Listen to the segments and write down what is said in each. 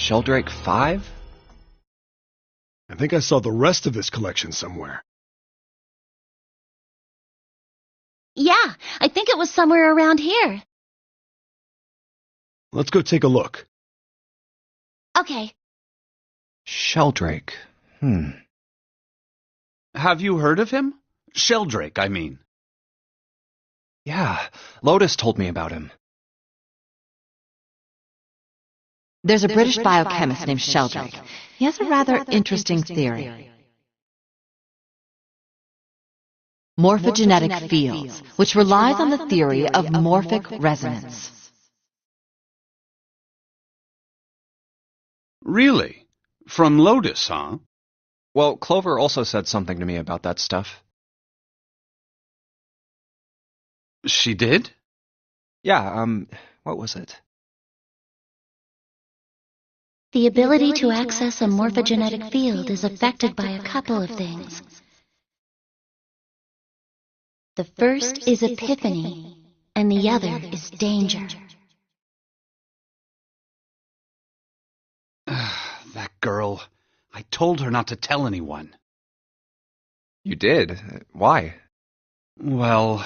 Sheldrake 5? I think I saw the rest of this collection somewhere. Yeah, I think it was somewhere around here. Let's go take a look. Okay. Sheldrake. Have you heard of him? Sheldrake, I mean. Yeah, Lotus told me about him. There's a British biochemist named Sheldrake. He has a rather interesting theory. Morphogenetic fields, which relies on the theory of morphic resonance. Really? From Lotus, huh? Well, Clover also said something to me about that stuff. She did? Yeah, what was it? The ability to access a morphogenetic field is affected by a couple of things. The first is epiphany, and the other is danger. That girl. I told her not to tell anyone. You did? Why? Well...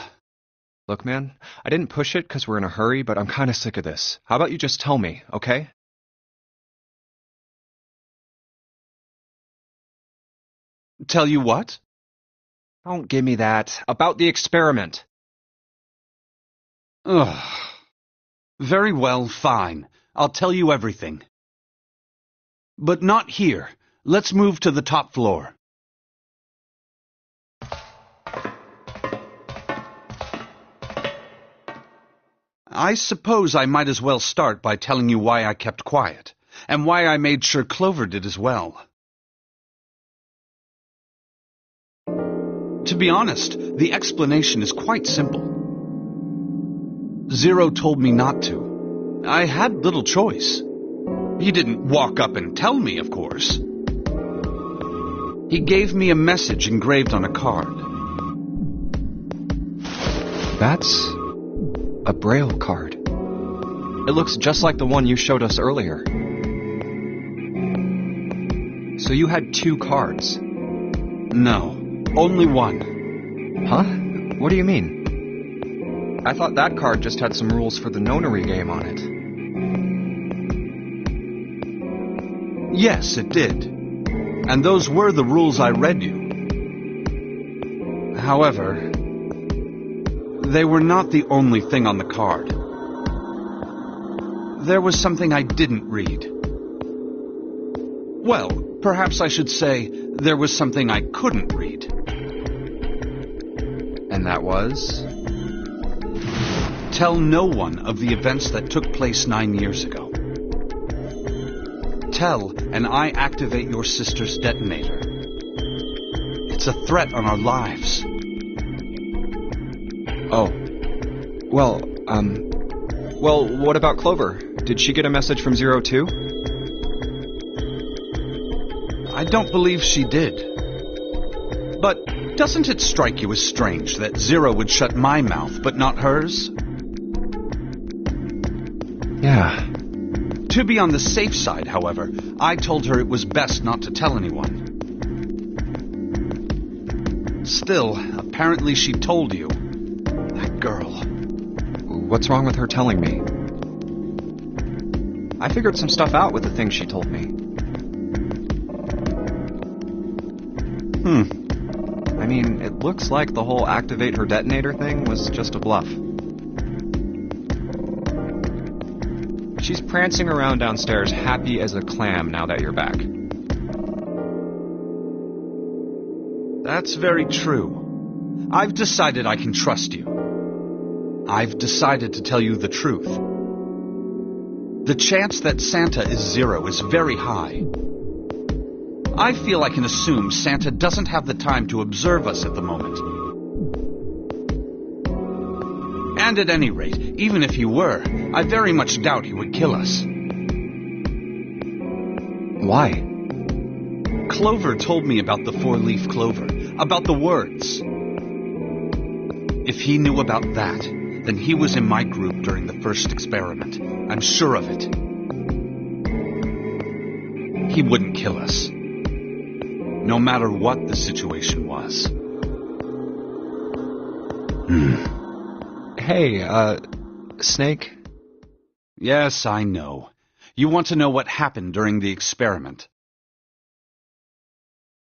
Look, man, I didn't push it because we're in a hurry, but I'm kind of sick of this. How about you just tell me, okay? Tell you what? Don't give me that. About the experiment. Ugh. Very well, fine. I'll tell you everything. But not here. Let's move to the top floor. I suppose I might as well start by telling you why I kept quiet, and why I made sure Clover did as well. To be honest, the explanation is quite simple. Zero told me not to. I had little choice. He didn't walk up and tell me, of course. He gave me a message engraved on a card. That's a Braille card. It looks just like the one you showed us earlier. So you had 2 cards? No, only one. Huh? What do you mean? I thought that card just had some rules for the Nonary Game on it. Yes, it did. And those were the rules I read you. However, they were not the only thing on the card. There was something I didn't read. Well, perhaps I should say there was something I couldn't read. And that was? Tell no one of the events that took place 9 years ago. Tell, and I activate your sister's detonator. It's a threat on our lives. Oh. Well, what about Clover? Did she get a message from Zero too? I don't believe she did. But doesn't it strike you as strange that Zero would shut my mouth, but not hers? Yeah. To be on the safe side, however, I told her it was best not to tell anyone. Still, apparently she told you. That girl. What's wrong with her telling me? I figured some stuff out with the things she told me. I mean, it looks like the whole activate her detonator thing was just a bluff. She's prancing around downstairs happy as a clam now that you're back. That's very true. I've decided I can trust you. I've decided to tell you the truth. The chance that Santa is Zero is very high. I feel I can assume Santa doesn't have the time to observe us at the moment. And at any rate, even if he were, I very much doubt he would kill us. Why? Clover told me about the 4-leaf clover, about the words. If he knew about that, then he was in my group during the first experiment. I'm sure of it. he wouldn't kill us. No matter what the situation was. Hey, Snake? Yes, I know. You want to know what happened during the experiment.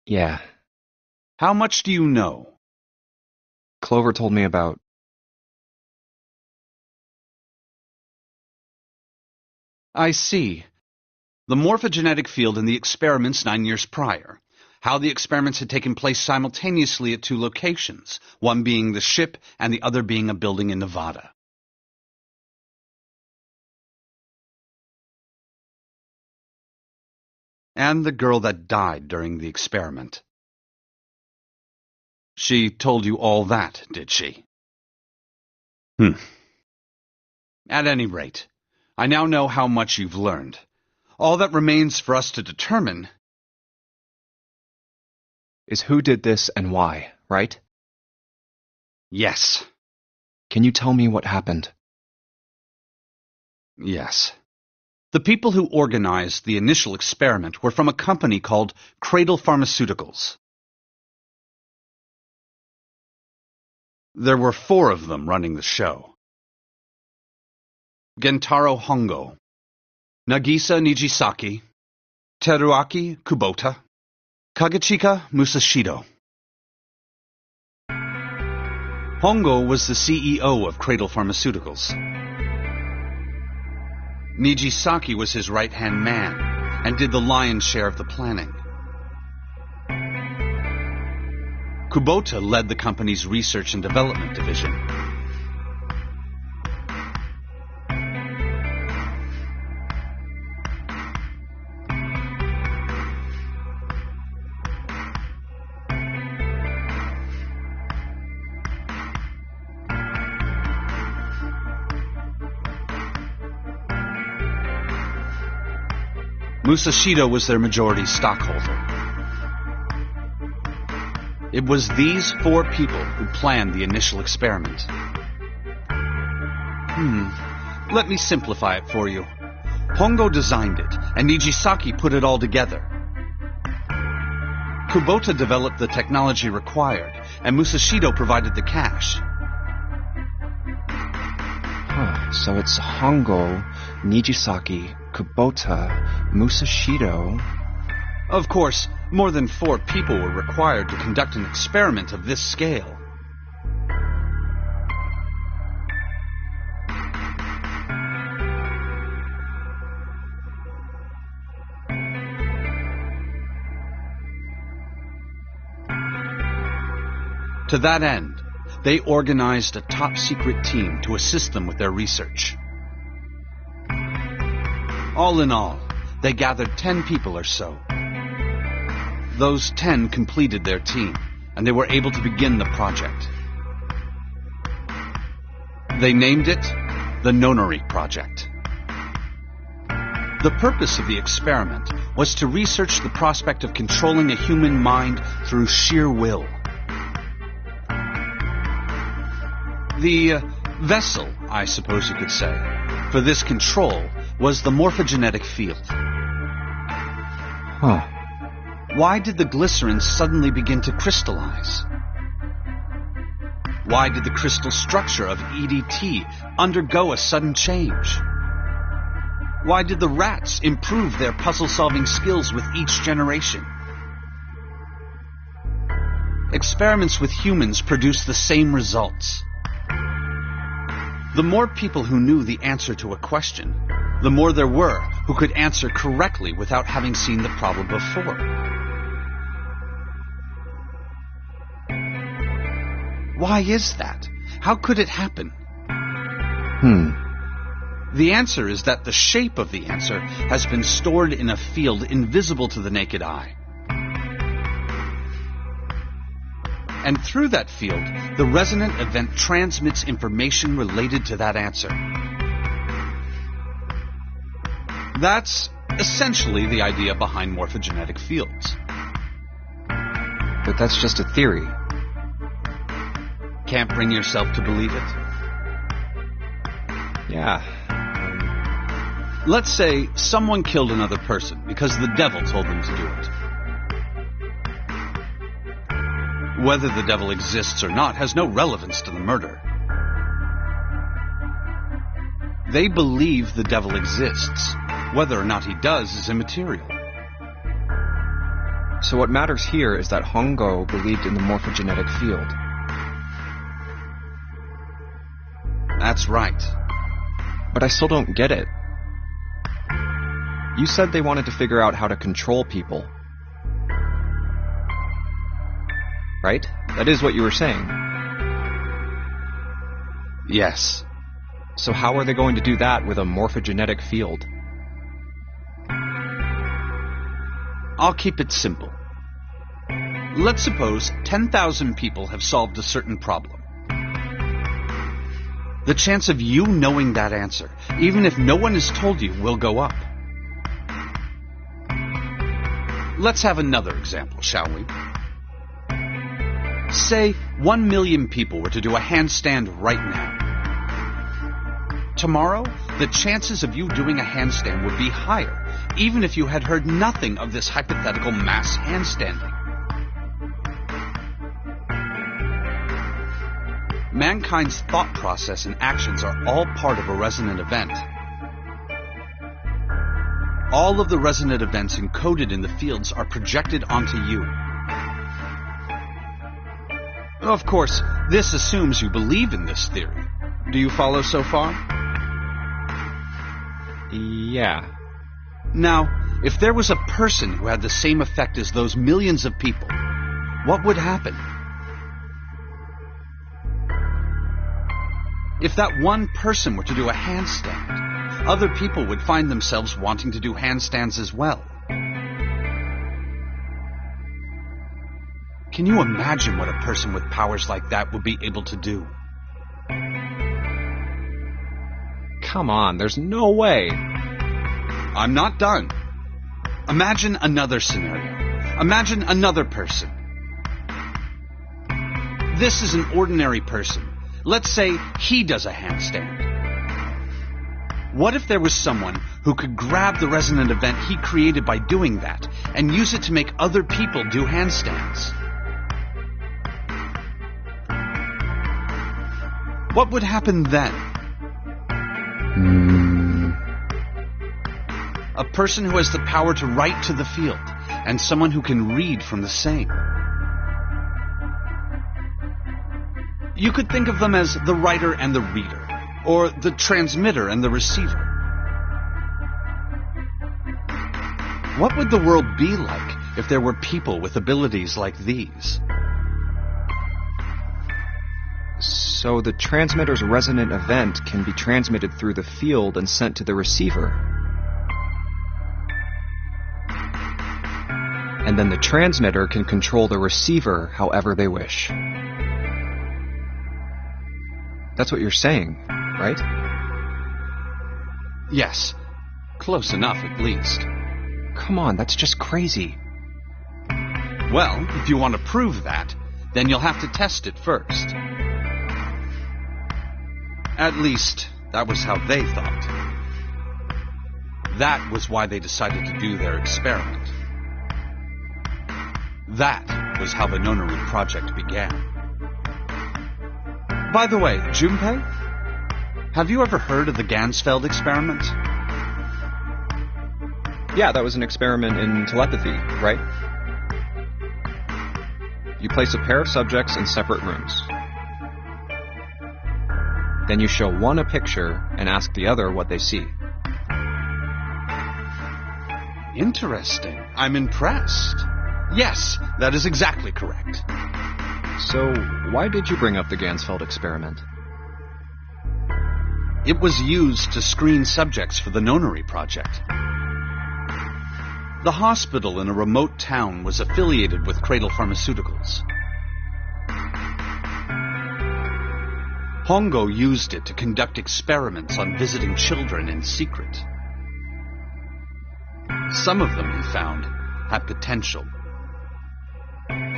Yeah. How much do you know? Clover told me about... I see. The morphogenetic field in the experiments 9 years prior. How the experiments had taken place simultaneously at 2 locations, one being the ship and the other being a building in Nevada. And the girl that died during the experiment. She told you all that, did she? At any rate, I now know how much you've learned. All that remains for us to determine is who did this and why, right? Yes. Can you tell me what happened? Yes. The people who organized the initial experiment were from a company called Cradle Pharmaceuticals. There were 4 of them running the show. Gentaro Hongo, Nagisa Nijisaki, Teruaki Kubota, Kagechika Musashido. Hongo was the CEO of Cradle Pharmaceuticals. Nijisaki was his right-hand man and did the lion's share of the planning. Kubota led the company's research and development division. Musashido was their majority stockholder. It was these 4 people who planned the initial experiment. Let me simplify it for you. Hongo designed it, and Nijisaki put it all together. Kubota developed the technology required, and Musashido provided the cash. So it's Hongo, Nijisaki, Kubota, Musashido... Of course, more than 4 people were required to conduct an experiment of this scale. To that end, they organized a top-secret team to assist them with their research. All in all, they gathered 10 people or so. Those 10 completed their team, and they were able to begin the project. They named it the Nonary Project. The purpose of the experiment was to research the prospect of controlling a human mind through sheer will. The vessel, I suppose you could say, for this control was the morphogenetic field. Why did the glycerin suddenly begin to crystallize? Why did the crystal structure of EDT undergo a sudden change? Why did the rats improve their puzzle-solving skills with each generation? Experiments with humans produced the same results. The more people who knew the answer to a question, the more there were who could answer correctly without having seen the problem before. Why is that? How could it happen? The answer is that the shape of the answer has been stored in a field invisible to the naked eye. And through that field, the resonant event transmits information related to that answer. That's essentially the idea behind morphogenetic fields. But that's just a theory. Can't bring yourself to believe it? Yeah. Let's say someone killed another person because the devil told them to do it. Whether the devil exists or not has no relevance to the murder. They believe the devil exists. Whether or not he does is immaterial. So what matters here is that Hongo believed in the morphogenetic field. That's right. But I still don't get it. You said they wanted to figure out how to control people. Right? That is what you were saying. Yes. So how are they going to do that with a morphogenetic field? I'll keep it simple. Let's suppose 10,000 people have solved a certain problem. The chance of you knowing that answer, even if no one has told you, will go up. Let's have another example, shall we? Say 1 million people were to do a handstand right now. Tomorrow, the chances of you doing a handstand would be higher, even if you had heard nothing of this hypothetical mass handstanding. Mankind's thought process and actions are all part of a resonant event. All of the resonant events encoded in the fields are projected onto you. Of course, this assumes you believe in this theory. Do you follow so far? Yeah. Now, if there was a person who had the same effect as those millions of people, what would happen? If that one person were to do a handstand, other people would find themselves wanting to do handstands as well. Can you imagine what a person with powers like that would be able to do? Come on, there's no way. I'm not done. Imagine another scenario. Imagine another person. This is an ordinary person. Let's say he does a handstand. What if there was someone who could grab the resonant event he created by doing that and use it to make other people do handstands? What would happen then? A person who has the power to write to the field, and someone who can read from the same. You could think of them as the writer and the reader, or the transmitter and the receiver. What would the world be like if there were people with abilities like these? So the transmitter's resonant event can be transmitted through the field and sent to the receiver. And then the transmitter can control the receiver however they wish. That's what you're saying, right? Yes. Close enough, at least. Come on, that's just crazy. Well, if you want to prove that, then you'll have to test it first. At least, that was how they thought. That was why they decided to do their experiment. That was how the Nonary project began. By the way, Junpei, have you ever heard of the Ganzfeld experiment? Yeah, that was an experiment in telepathy, right? You place a pair of subjects in separate rooms. Then you show one a picture and ask the other what they see. Interesting. I'm impressed. Yes, that is exactly correct. So, why did you bring up the Ganzfeld experiment? It was used to screen subjects for the Nonary project. The hospital in a remote town was affiliated with Cradle Pharmaceuticals. Hongo used it to conduct experiments on visiting children in secret. Some of them, he found, had potential.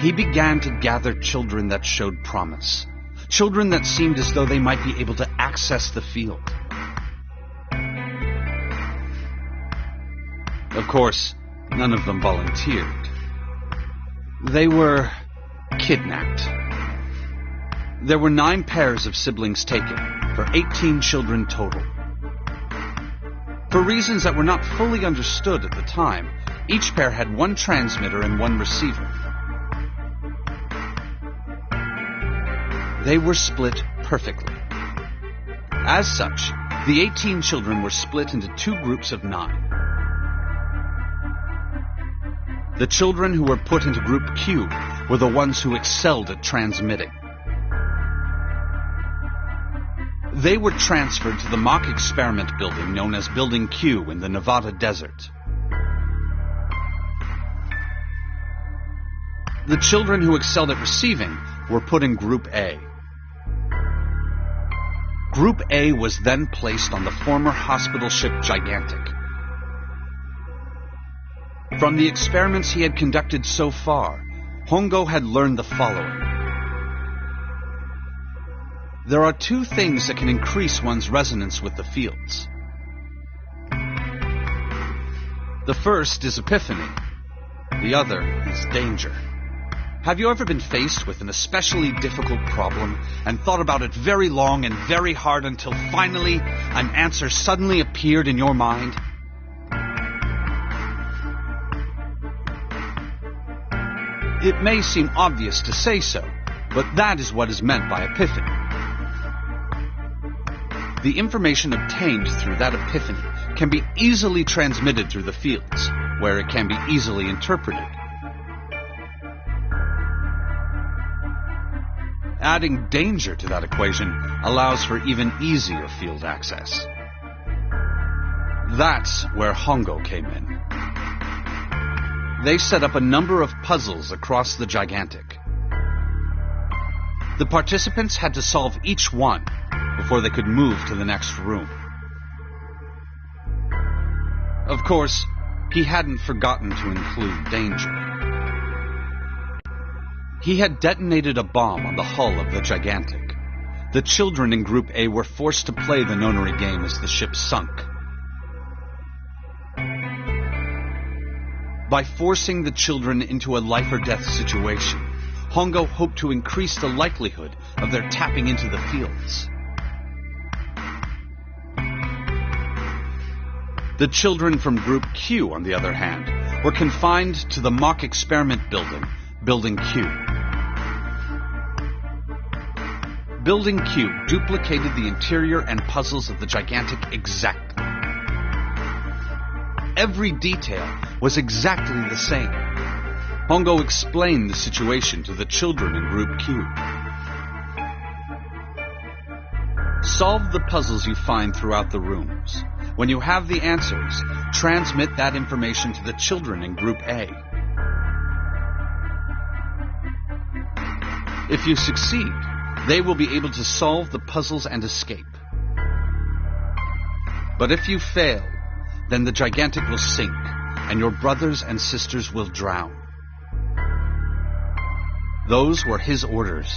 He began to gather children that showed promise. Children that seemed as though they might be able to access the field. Of course, none of them volunteered. They were kidnapped. There were 9 pairs of siblings taken, for 18 children total. For reasons that were not fully understood at the time, each pair had 1 transmitter and 1 receiver. They were split perfectly. As such, the 18 children were split into 2 groups of 9. The children who were put into Group Q were the ones who excelled at transmitting. They were transferred to the mock experiment building known as Building Q in the Nevada desert. The children who excelled at receiving were put in Group A. Group A was then placed on the former hospital ship Gigantic. From the experiments he had conducted so far, Hongo had learned the following. There are 2 things that can increase one's resonance with the fields. The first is epiphany. The other is danger. Have you ever been faced with an especially difficult problem and thought about it very long and very hard until finally an answer suddenly appeared in your mind? It may seem obvious to say so, but that is what is meant by epiphany. The information obtained through that epiphany can be easily transmitted through the fields, where it can be easily interpreted. Adding danger to that equation allows for even easier field access. That's where Hongo came in. They set up a number of puzzles across the Gigantic. The participants had to solve each one before they could move to the next room. Of course, he hadn't forgotten to include danger. He had detonated a bomb on the hull of the Gigantic. The children in Group A were forced to play the Nonary Game as the ship sunk. By forcing the children into a life-or-death situation, Hongo hoped to increase the likelihood of their tapping into the fields. The children from Group Q, on the other hand, were confined to the mock experiment building, Building Q. Building Q duplicated the interior and puzzles of the Gigantic exactly. Every detail was exactly the same. Hongo explained the situation to the children in Group Q. Solve the puzzles you find throughout the rooms. When you have the answers, transmit that information to the children in Group A. If you succeed, they will be able to solve the puzzles and escape. But if you fail, then the Gigantic will sink, and your brothers and sisters will drown. Those were his orders.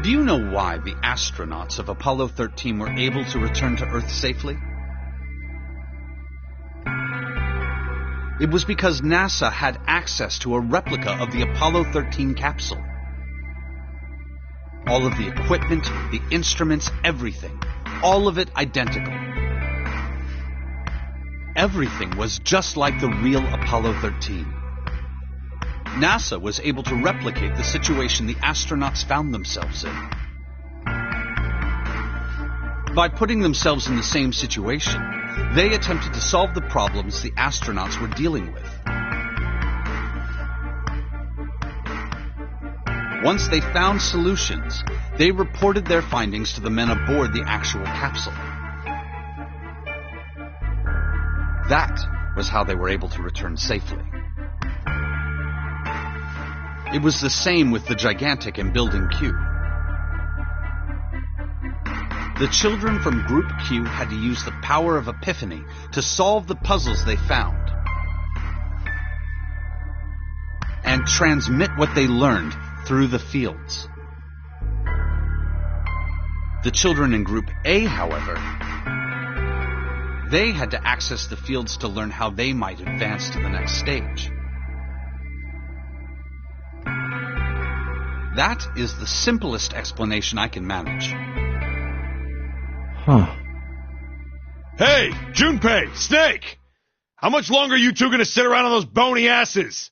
Do you know why the astronauts of Apollo 13 were able to return to Earth safely? It was because NASA had access to a replica of the Apollo 13 capsule. All of the equipment, the instruments, everything. All of it identical. Everything was just like the real Apollo 13. NASA was able to replicate the situation the astronauts found themselves in. By putting themselves in the same situation, they attempted to solve the problems the astronauts were dealing with. Once they found solutions, they reported their findings to the men aboard the actual capsule. That was how they were able to return safely. It was the same with the Gigantic and Building Q. The children from Group Q had to use the power of epiphany to solve the puzzles they found and transmit what they learned through the fields. The children in Group A, however, They had to access the fields to learn how they might advance to the next stage. That is the simplest explanation I can manage. Huh. Hey, Junpei, Snake! How much longer are you two gonna sit around on those bony asses?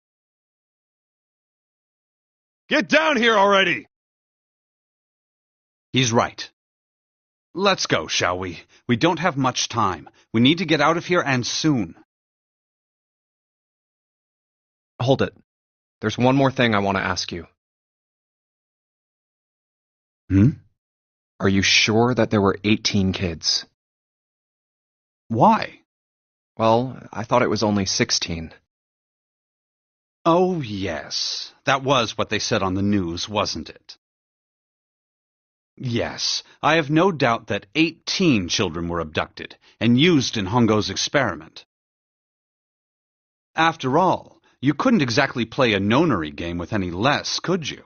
Get down here already! He's right. Let's go, shall we? We don't have much time. We need to get out of here, and soon. Hold it. There's one more thing I want to ask you. Are you sure that there were 18 kids? Why? Well, I thought it was only 16. Oh, yes. That was what they said on the news, wasn't it? Yes, I have no doubt that 18 children were abducted and used in Hongo's experiment. After all, you couldn't exactly play a Nonary game with any less, could you?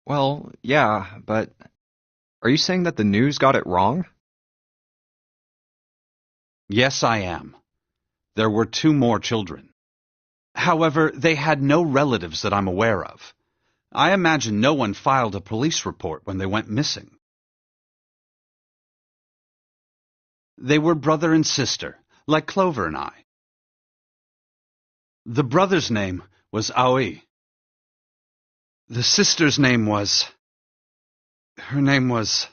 Well, yeah, but are you saying that the news got it wrong? Yes, I am. There were 2 more children. However, they had no relatives that I'm aware of. I imagine no one filed a police report when they went missing. They were brother and sister, like Clover and I. The brother's name was Aoi. The sister's name was... Her name was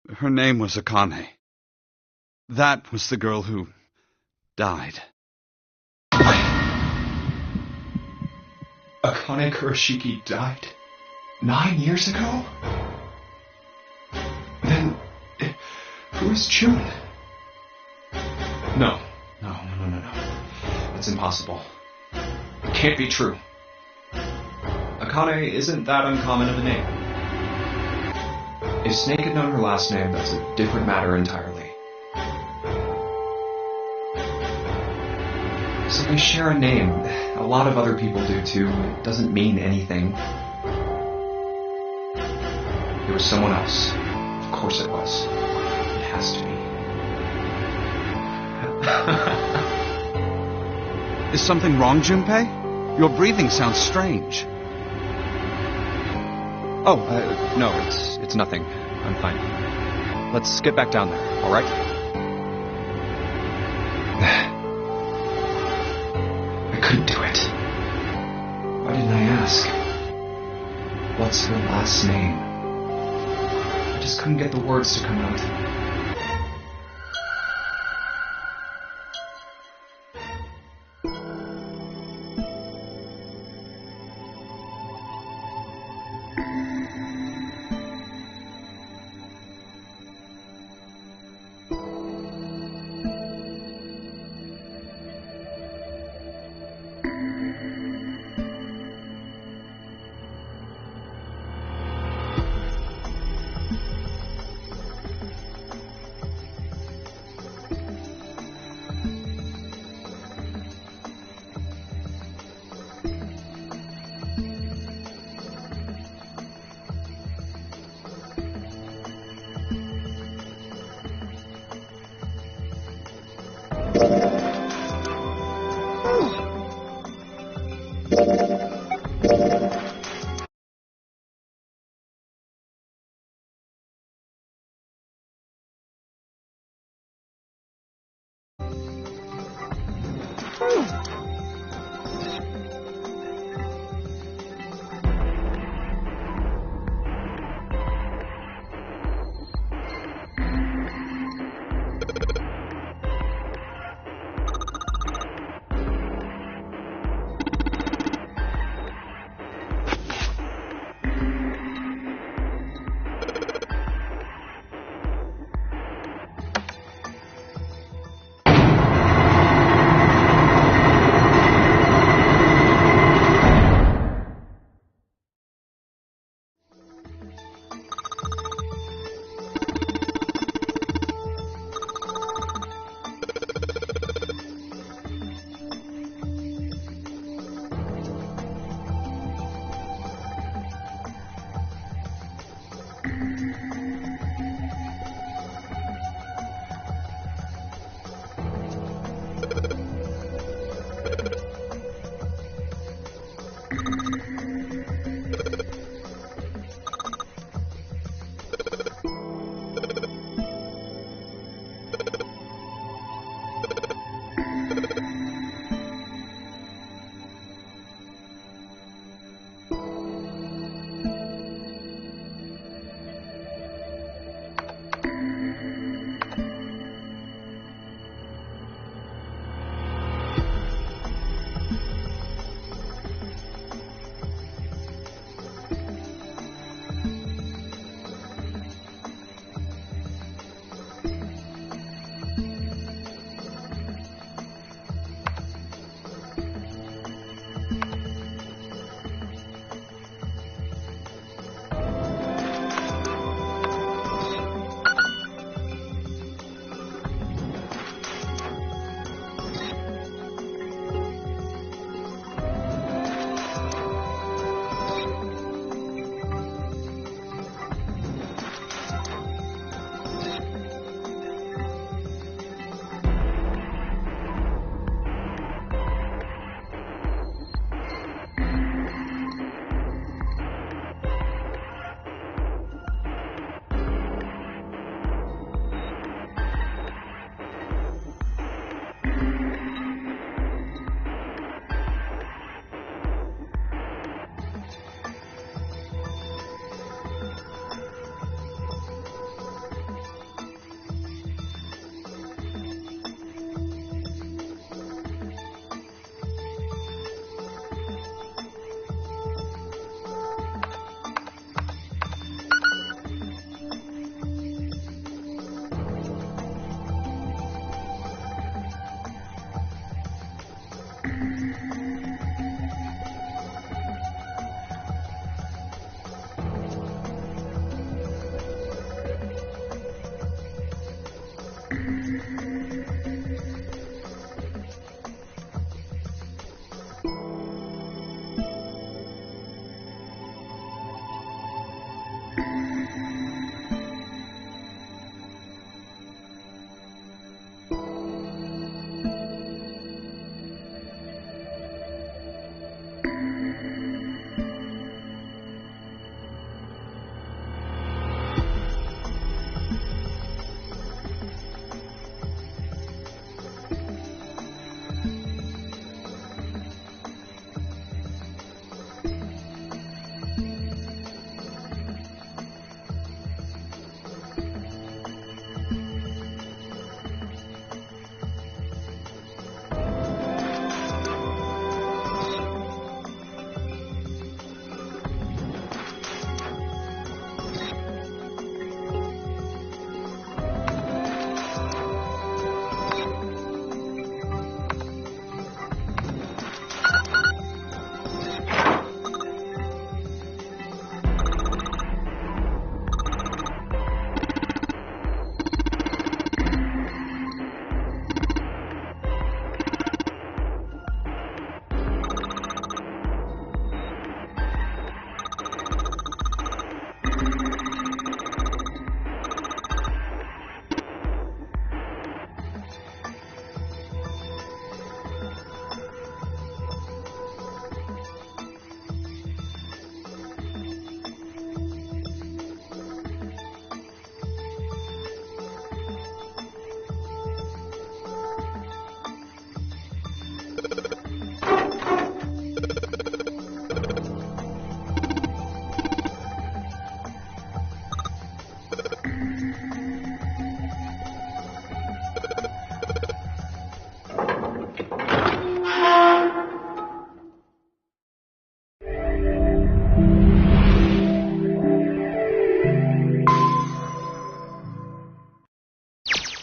Akane. That was the girl who died. Akane Kurashiki died 9 years ago? Then, who is June? No. It's impossible. It can't be true. Akane isn't that uncommon of a name. If Snake had known her last name, that's a different matter entirely. So they share a name. A lot of other people do too. It doesn't mean anything. It was someone else. Of course it was. It has to be. Is something wrong, Junpei? Your breathing sounds strange. Oh, no, it's nothing. I'm fine. Let's get back down there, all right? I couldn't do it. Why didn't I ask? What's her last name? I just couldn't get the words to come out.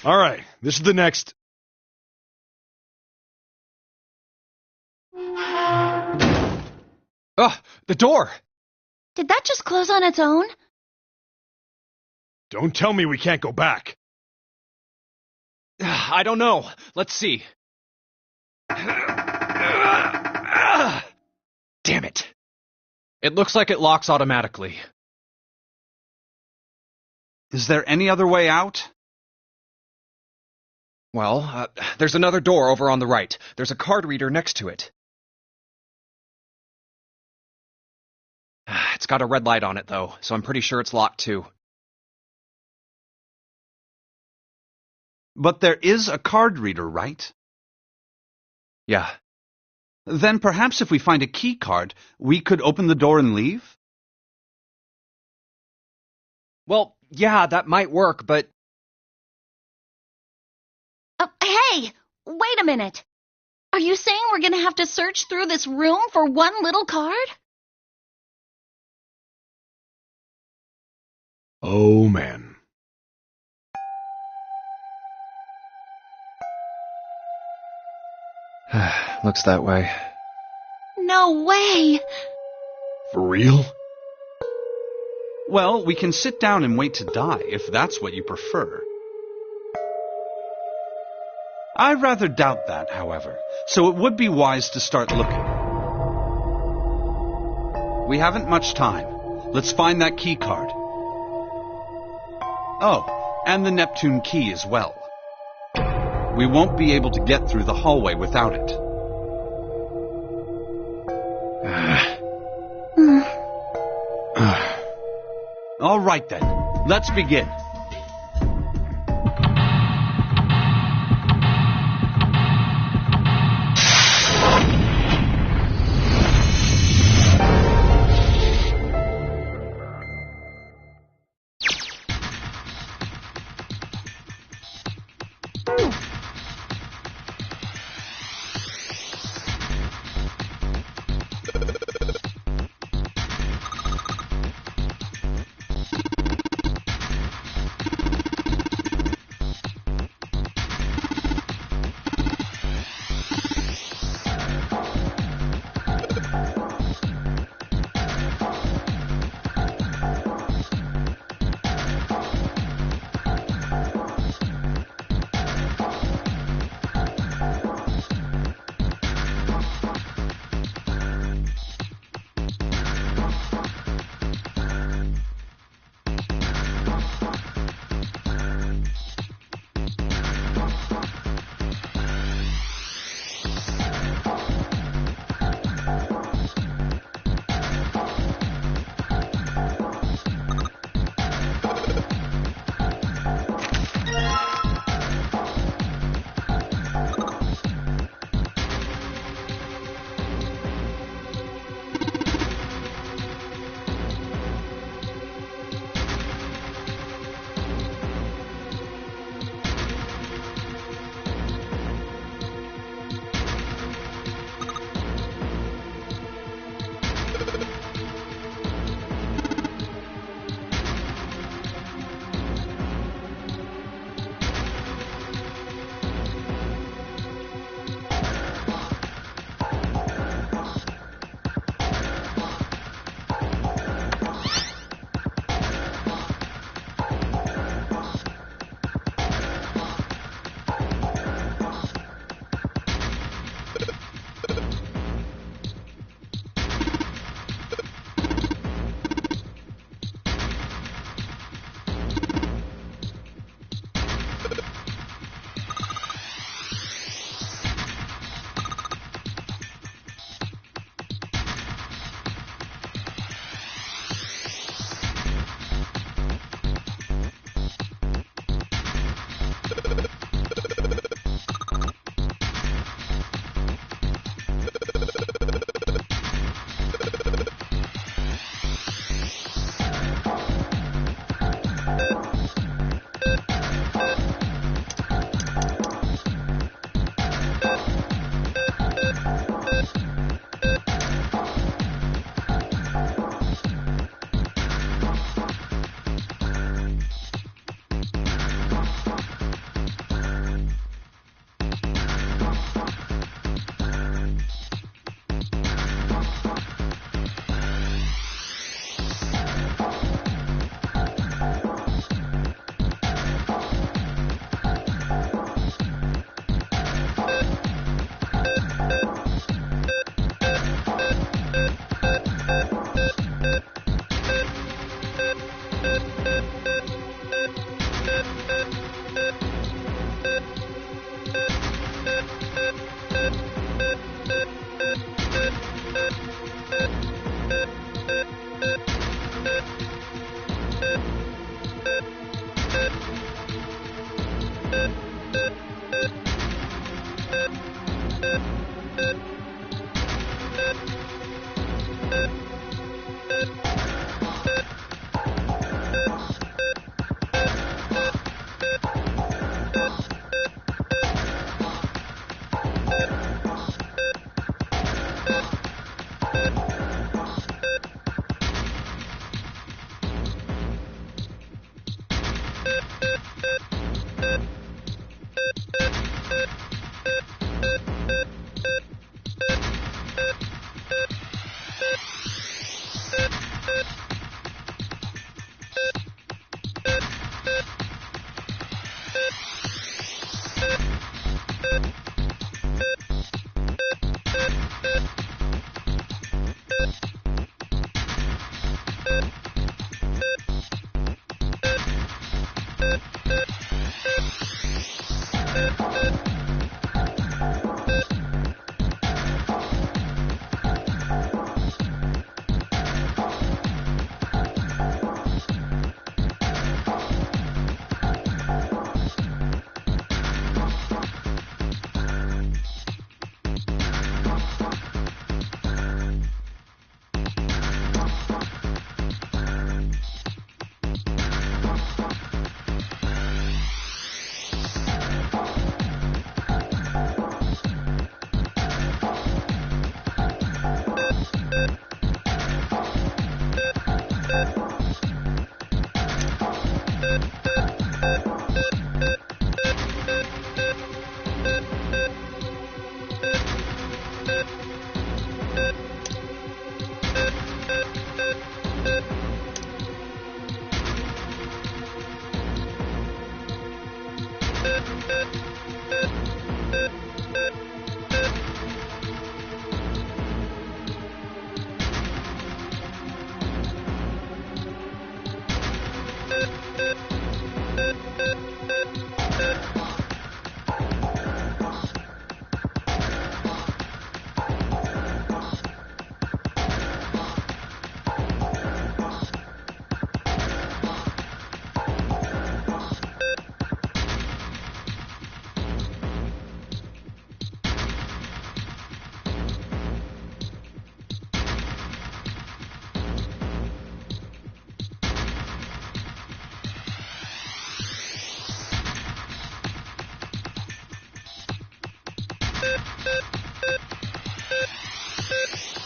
All right, this is the next. Ugh, the door! Did that just close on its own? Don't tell me we can't go back. I don't know. Let's see. Damn it. It looks like it locks automatically. Is there any other way out? Well, there's another door over on the right. There's a card reader next to it. It's got a red light on it, though, so I'm pretty sure it's locked, too. But there is a card reader, right? Yeah. Then perhaps if we find a key card, we could open the door and leave? Well, yeah, that might work, but... Hey! Wait a minute! Are you saying we're gonna have to search through this room for one little card? Oh, man. Looks that way. No way! For real? Well, we can sit down and wait to die, if that's what you prefer. I rather doubt that, however, so it would be wise to start looking. We haven't much time. Let's find that key card. Oh, and the Neptune key as well. We won't be able to get through the hallway without it. All right then, let's begin.